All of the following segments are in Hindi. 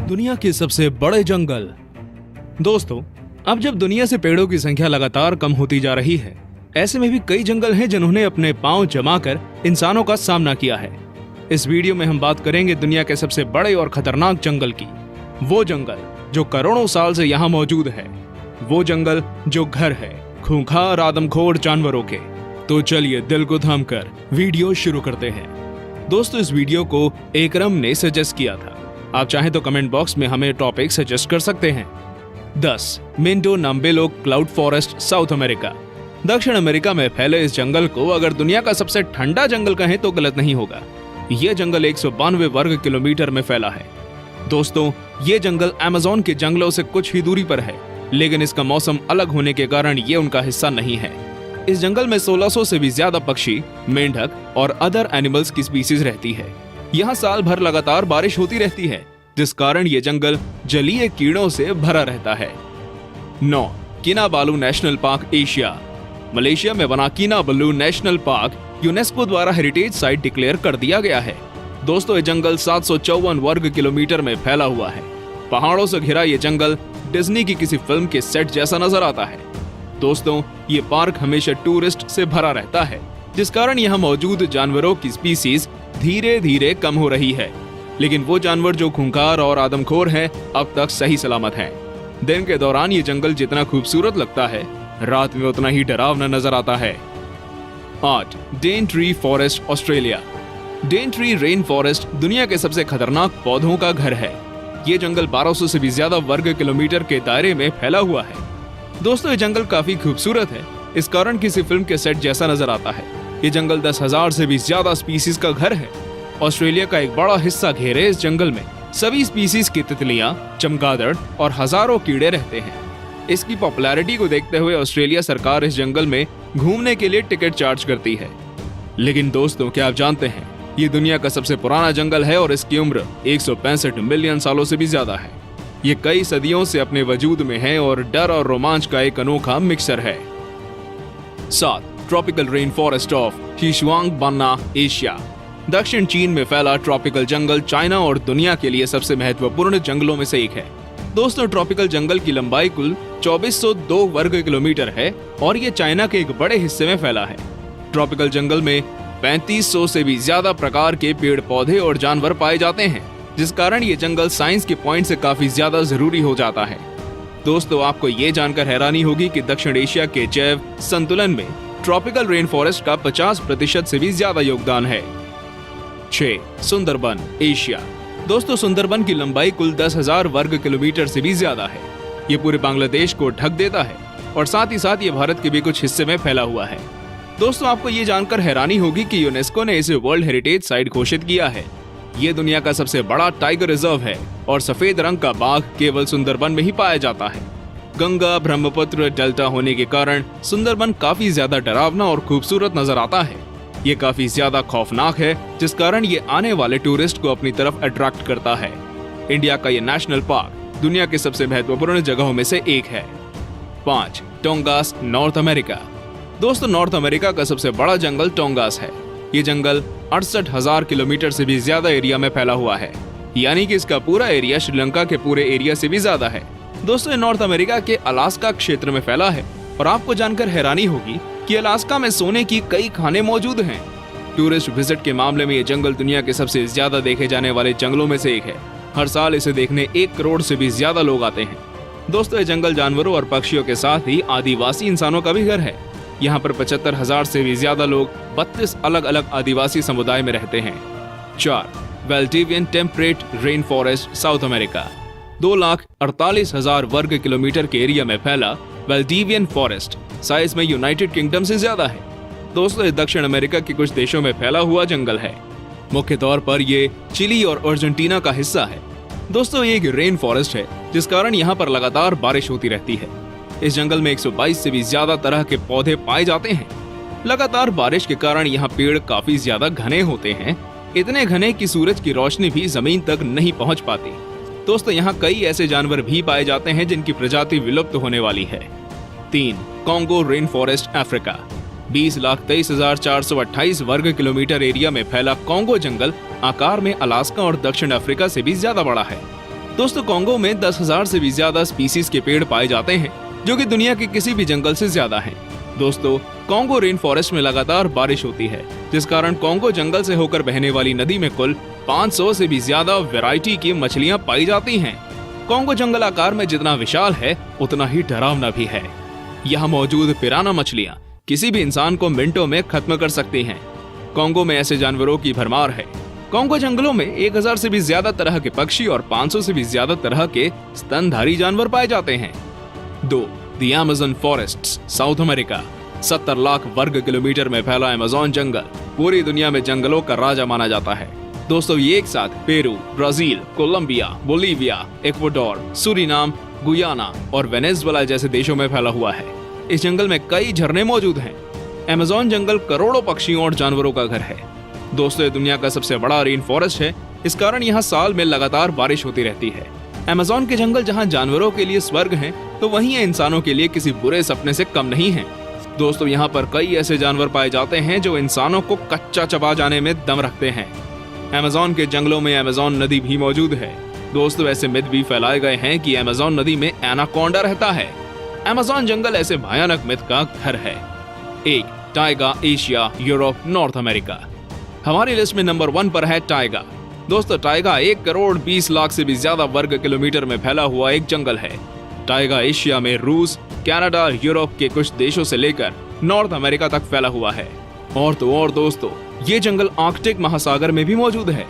दुनिया के सबसे बड़े जंगल। दोस्तों, अब जब दुनिया से पेड़ों की संख्या लगातार कम होती जा रही है, ऐसे में भी कई जंगल हैं जिन्होंने अपने पांव जमाकर इंसानों का सामना किया है। इस वीडियो में हम बात करेंगे दुनिया के सबसे बड़े और खतरनाक जंगल की। वो जंगल जो करोड़ों साल से यहाँ मौजूद है, वो जंगल जो घर है खूंखार आदमखोर जानवरों के। तो चलिए दिल को थामकर वीडियो शुरू करते हैं। दोस्तों, इस वीडियो को एकरम ने सजेस्ट किया था। आप चाहें तो कमेंट बॉक्स में हमें टॉपिक सजेस्ट कर सकते हैं। 10 Mindo Nambillo cloud forest, south America. दक्षिण अमेरिका में फैले इस जंगल को अगर दुनिया का सबसे ठंडा जंगल कहें तो गलत नहीं होगा। यह जंगल 192 वर्ग किलोमीटर में फैला है। दोस्तों, ये जंगल अमेज़न के जंगलों से कुछ ही दूरी पर है, लेकिन इसका मौसम अलग होने के कारण ये उनका हिस्सा नहीं है। इस जंगल में 1600 से भी ज्यादा पक्षी, मेंढक और अदर एनिमल्स की स्पीसीज रहती है। यहाँ साल भर लगातार बारिश होती रहती है, जिस कारण ये जंगल जलीय कीड़ों से भरा रहता है। 9 किनाबालू नेशनल पार्क, एशिया। मलेशिया में बना किनाबालू नेशनल पार्क यूनेस्को द्वारा हेरिटेज साइट डिक्लेयर कर दिया गया है। दोस्तों, ये जंगल 754 वर्ग किलोमीटर में फैला हुआ है। पहाड़ों से घिरा ये जंगल डिज्नी की किसी फिल्म के सेट जैसा नजर आता है। दोस्तों, ये पार्क हमेशा टूरिस्ट से भरा रहता है, जिस कारण यहाँ मौजूद जानवरों की स्पीसीज धीरे धीरे कम हो रही है। लेकिन वो जानवर जो खूंखार और आदमखोर हैं, अब तक सही सलामत हैं। दिन के दौरान ये जंगल जितना खूबसूरत लगता है, रात में उतना ही डरावना नजर आता है। 8 डेनट्री फॉरेस्ट, ऑस्ट्रेलिया। डेनट्री रेन फॉरेस्ट दुनिया के सबसे खतरनाक पौधों का घर है। ये जंगल 1200 से भी ज्यादा वर्ग किलोमीटर के दायरे में फैला हुआ है। दोस्तों, ये जंगल काफी खूबसूरत है, इस कारण किसी फिल्म के सेट जैसा नजर आता है। ये जंगल 10,000 से भी ज्यादा स्पीसीज का घर है। ऑस्ट्रेलिया का एक बड़ा हिस्सा घेरे इस जंगल में सभी स्पीसीज की तितलियां, चमगादड़ और हजारों कीड़े रहते हैं। इसकी पॉपुलैरिटी को देखते हुए ऑस्ट्रेलिया सरकार इस जंगल में घूमने के लिए टिकट चार्ज करती है। लेकिन दोस्तों, क्या आप जानते हैं, ये दुनिया का सबसे पुराना जंगल है और इसकी उम्र 165 मिलियन सालों से भी ज्यादा है। ये कई सदियों से अपने वजूद में है और डर और रोमांच का एक अनोखा मिक्सर है। 7 tropical rain forest of Xishuangbanna, Asia. दक्षिण चीन में फैला ट्रॉपिकल जंगल चाइना और दुनिया के लिए सबसे महत्वपूर्ण जंगलों में से एक है। दोस्तों, ट्रॉपिकल जंगल की लंबाई कुल 2402 वर्ग किलोमीटर है और ये चाइना के एक बड़े हिस्से में फैला है। ट्रॉपिकल जंगल में 3500 से भी ज्यादा प्रकार के पेड़ पौधे और जानवर पाए जाते हैं, जिस कारण ये जंगल साइंस के पॉइंट से काफी ज्यादा जरूरी हो जाता है। दोस्तों, आपको ये जानकर हैरानी होगी कि दक्षिण एशिया के जैव संतुलन में ट्रॉपिकल रेन फॉरेस्ट का 50% से भी ज्यादा योगदान है। 6 सुंदरबन, एशिया। दोस्तों, सुंदरबन की लंबाई कुल 10,000 वर्ग किलोमीटर से भी ज्यादा है। ये पूरे बांग्लादेश को ढक देता है और साथ ही साथ ये भारत के भी कुछ हिस्से में फैला हुआ है। दोस्तों, आपको ये जानकर हैरानी होगी कि यूनेस्को ने इसे वर्ल्ड हेरिटेज साइट घोषित किया है। ये दुनिया का सबसे बड़ा टाइगर रिजर्व है और सफेद रंग का बाघ केवल सुंदरबन में ही पाया जाता है। गंगा ब्रह्मपुत्र डेल्टा होने के कारण सुंदरबन काफी ज्यादा डरावना और खूबसूरत नजर आता है। ये काफी ज्यादा खौफनाक है, जिस कारण ये आने वाले टूरिस्ट को अपनी तरफ अट्रैक्ट करता है। इंडिया का ये नेशनल पार्क दुनिया के सबसे महत्वपूर्ण जगहों में से एक है। 5 टोंगास, नॉर्थ अमेरिका। दोस्तों, नॉर्थ अमेरिका का सबसे बड़ा जंगल टोंगास है। ये जंगल 68,000 किलोमीटर से भी ज्यादा एरिया में फैला हुआ है, यानी कि इसका पूरा एरिया श्रीलंका के पूरे एरिया से भी ज्यादा है। दोस्तों, ये नॉर्थ अमेरिका के अलास्का क्षेत्र में फैला है और आपको जानकर हैरानी होगी कि अलास्का में सोने की कई खानें मौजूद हैं। टूरिस्ट विजिट के मामले में ये जंगल दुनिया के सबसे ज्यादा देखे जाने वाले जंगलों में से एक है। हर साल इसे देखने 1 करोड़ से भी ज्यादा लोग आते हैं। दोस्तों, ये जंगल जानवरों और पक्षियों के साथ ही आदिवासी इंसानों का भी घर है। यहाँ पर 75,000 से भी ज्यादा लोग 32 अलग अलग आदिवासी समुदाय में रहते हैं। 4 Valdivian temperate rain forest, south America. 2,48,000 वर्ग किलोमीटर के एरिया में फैला वेल्डिवियन फॉरेस्ट साइज में यूनाइटेड किंगडम से ज्यादा है। दोस्तों, दक्षिण अमेरिका के कुछ देशों में फैला हुआ जंगल है। मुख्य तौर पर ये चिली और अर्जेंटीना का हिस्सा है। दोस्तों, ये एक रेन फॉरेस्ट है, जिस कारण यहाँ पर लगातार बारिश होती रहती है। इस जंगल में 122 से भी ज्यादा तरह के पौधे पाए जाते हैं। लगातार बारिश के कारण यहाँ पेड़ काफी ज्यादा घने होते हैं, इतने घने कि सूरज की रोशनी भी जमीन तक नहीं पहुँच पाती। दोस्तों, यहाँ कई ऐसे जानवर भी पाए जाते हैं जिनकी प्रजाति विलुप्त होने वाली है। 3 कॉन्गो रेन फॉरेस्ट, अफ्रीका। 20,23,428 वर्ग किलोमीटर एरिया में फैला कॉन्गो जंगल आकार में अलास्का और दक्षिण अफ्रीका से भी ज्यादा बड़ा है। दोस्तों कॉन्गो में 10,000 से भी ज्यादा स्पीसीज के पेड़ पाए जाते हैं, जो कि दुनिया के किसी भी जंगल से ज्यादा हैं। दोस्तों कॉन्गो रेन फॉरेस्ट में लगातार बारिश होती है, जिस कारण कॉन्गो जंगल से होकर बहने वाली नदी में कुल 500 से भी ज्यादा वैरायटी की मछलियां पाई जाती हैं। कॉन्गो जंगल आकार में जितना विशाल है उतना ही डरावना भी है। यहाँ मौजूद पिराना मछलियां किसी भी इंसान को मिनटों में खत्म कर सकती हैं। कॉन्गो में ऐसे जानवरों की भरमार है। कॉन्गो जंगलों में 1000 से भी ज्यादा तरह के पक्षी और 500 से भी ज्यादा तरह के स्तनधारी जानवर पाए जाते हैं। 2. The Amazon forests, south America. 70 lakh वर्ग किलोमीटर में फैला अमेज़न जंगल पूरी दुनिया में जंगलों का राजा माना जाता है। दोस्तों ये एक साथ Peru, Brazil, Colombia, Bolivia, Ecuador, Suriname, Guyana और वेनेजुएला जैसे देशों में फैला हुआ है। इस जंगल में कई झरने मौजूद हैं। अमेज़न जंगल करोड़ों पक्षियों और जानवरों का घर है। दोस्तों ये दुनिया का सबसे बड़ा रेन फॉरेस्ट है, इस कारण यहाँ साल में लगातार बारिश होती रहती है। अमेज़न के जंगल जहाँ जानवरों के लिए स्वर्ग हैं, तो वहीं इंसानों के लिए किसी बुरे सपने से कम नहीं है। दोस्तों यहाँ पर कई ऐसे जानवर पाए जाते हैं जो इंसानों को कच्चा चबा जाने में दम रखते हैं। अमेज़न के जंगलों में अमेज़न नदी भी मौजूद है। दोस्तों ऐसे मिथ भी फैलाए गए हैं कि अमेज़न नदी में एनाकोंडा रहता है। अमेज़न जंगल ऐसे भयानक मिथ का घर है। 1. Tyga, Asia, Europe, north America. हमारी लिस्ट में नंबर 1 पर है टाइगा। दोस्तों टाइगा 1 करोड़ 20 लाख से भी ज्यादा वर्ग किलोमीटर में फैला हुआ एक जंगल है। टाइगा एशिया में रूस, कनाडा, यूरोप के कुछ देशों से लेकर नॉर्थ अमेरिका तक फैला हुआ है। और दोस्तों ये जंगल आर्कटिक महासागर में भी मौजूद है।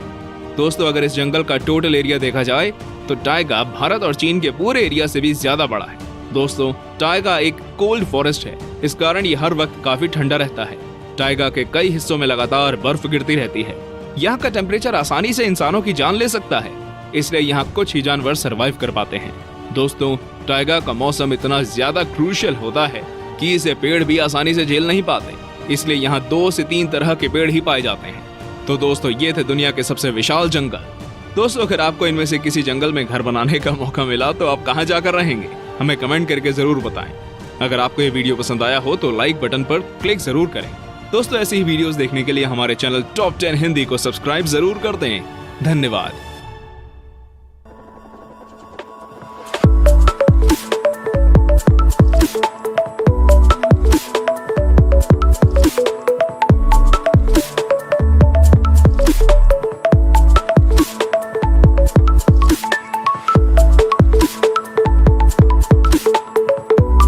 दोस्तों अगर इस जंगल का टोटल एरिया देखा जाए तो टाइगा भारत और चीन के पूरे एरिया से भी ज्यादा बड़ा है। दोस्तों टाइगा एक कोल्ड फॉरेस्ट है, इस कारण ये हर वक्त काफी ठंडा रहता है। टाइगा के कई हिस्सों में लगातार बर्फ गिरती रहती है। यहाँ का टेम्परेचर आसानी से इंसानों की जान ले सकता है, इसलिए यहाँ कुछ ही जानवर सरवाइव कर पाते हैं। दोस्तों टाइगा का मौसम इतना ज्यादा क्रूशियल होता है कि इसे पेड़ भी आसानी से झेल नहीं पाते, इसलिए यहाँ 2 से 3 तरह के पेड़ ही पाए जाते हैं। तो दोस्तों ये थे दुनिया के सबसे विशाल जंगल। दोस्तों अगर आपको इनमें से किसी जंगल में घर बनाने का मौका मिला तो आप कहाँ जाकर रहेंगे, हमें कमेंट करके जरूर बताएं। अगर आपको ये वीडियो पसंद आया हो तो लाइक बटन पर क्लिक जरूर करें। दोस्तों ऐसी ही वीडियोस देखने के लिए हमारे चैनल टॉप 10 हिंदी को सब्सक्राइब जरूर कर दें। धन्यवाद।